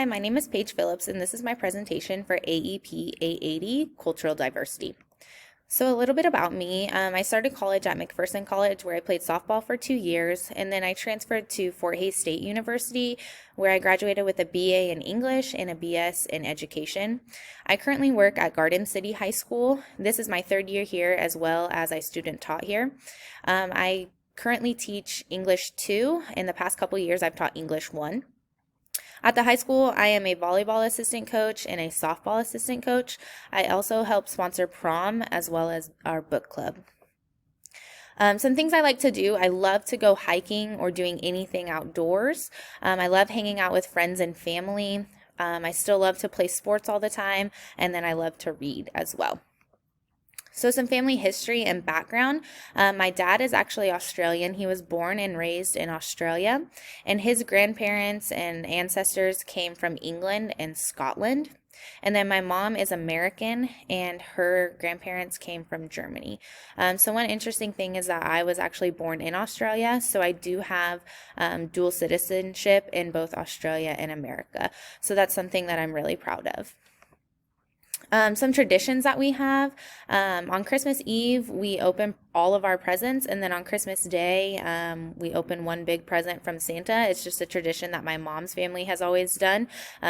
Hi, my name is Paige Phillips, and this is my presentation for AEP A80 Cultural Diversity. So a little bit about me. I started college at McPherson College, where I played softball for 2 years, and then I transferred to Fort Hays State University, where I graduated with a BA in English and a BS in Education. I currently work at Garden City High School. This is my third year here, as well as I student taught here. I currently teach English 2. In the past couple years, I've taught English 1. At the high school, I am a volleyball assistant coach and a softball assistant coach. I also help sponsor prom as well as our book club. Some things I like to do, I love to go hiking or doing anything outdoors. I love hanging out with friends and family. I still love to play sports all the time, and then I love to read as well. So some family history and background. My dad is actually Australian. He was born and raised in Australia, and his grandparents and ancestors came from England and Scotland. And then my mom is American, and her grandparents came from Germany. So one interesting thing is that I was actually born in Australia, so I do have dual citizenship in both Australia and America. So that's something that I'm really proud of. Some traditions that we have. On Christmas Eve, we open all of our presents, and then on Christmas Day, we open one big present from Santa. It's just a tradition that my mom's family has always done,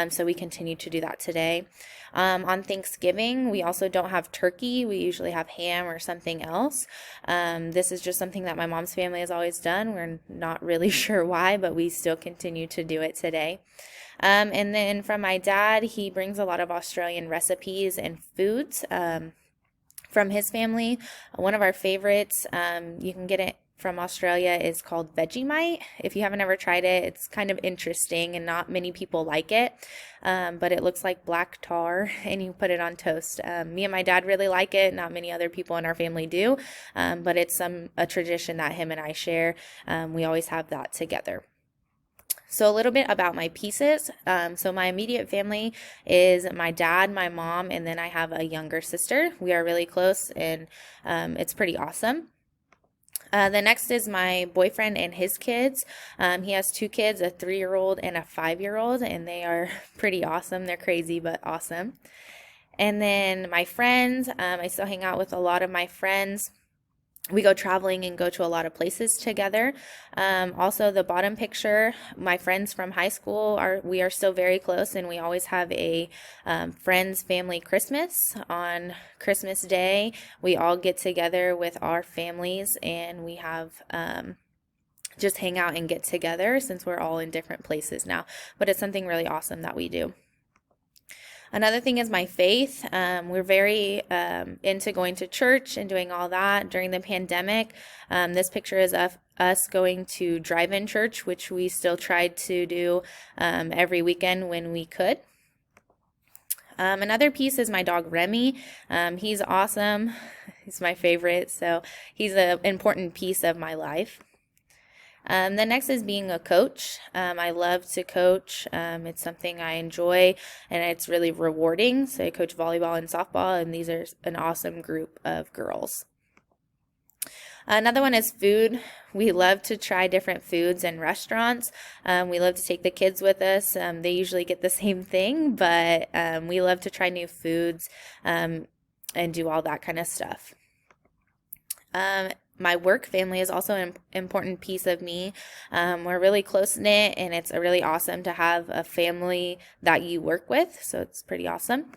so we continue to do that today. On Thanksgiving, we also don't have turkey. We usually have ham or something else. This is just something that my mom's family has always done. We're not really sure why, but we still continue to do it today. And then from my dad, he brings a lot of Australian recipes and foods from his family. One of our favorites, you can get it from Australia, is called Vegemite. If you haven't ever tried it, it's kind of interesting and not many people like it, but it looks like black tar and you put it on toast. Me and my dad really like it. Not many other people in our family do, but it's a tradition that him and I share. We always have that together. So a little bit about my pieces. So my immediate family is my dad, my mom, and then I have a younger sister. We are really close, and it's pretty awesome. The next is my boyfriend and his kids. He has 2 kids, a 3-year-old and a 5-year-old, and they are pretty awesome. They're crazy, but awesome. And then my friends, I still hang out with a lot of my friends. We go traveling and go to a lot of places together. Also, the bottom picture, my friends from high school, we are still very close, and we always have a friends family Christmas. On Christmas Day, we all get together with our families, and we have just hang out and get together since we're all in different places now. But it's something really awesome that we do. Another thing is my faith. We're very into going to church and doing all that during the pandemic. This picture is of us going to drive-in church, which we still tried to do every weekend when we could. Another piece is my dog Remy. He's awesome. He's my favorite, so he's an important piece of my life. The next is being a coach. I love to coach. It's something I enjoy, and it's really rewarding. So I coach volleyball and softball, and these are an awesome group of girls. Another one is food. We love to try different foods and restaurants. We love to take the kids with us. They usually get the same thing, but we love to try new foods and do all that kind of stuff. My work family is also an important piece of me. We're really close-knit, and it's really awesome to have a family that you work with, so it's pretty awesome.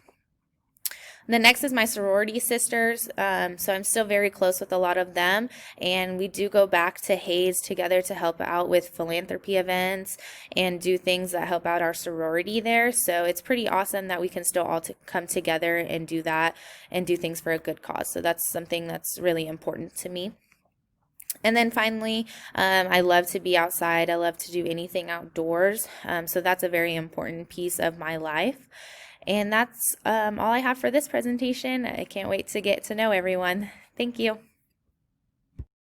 The next is my sorority sisters, so I'm still very close with a lot of them, and we do go back to Hays together to help out with philanthropy events and do things that help out our sorority there, so it's pretty awesome that we can still all come together and do that and do things for a good cause, so that's something that's really important to me. And then finally, I love to be outside. I love to do anything outdoors. So that's a very important piece of my life. And that's all I have for this presentation. I can't wait to get to know everyone. Thank you.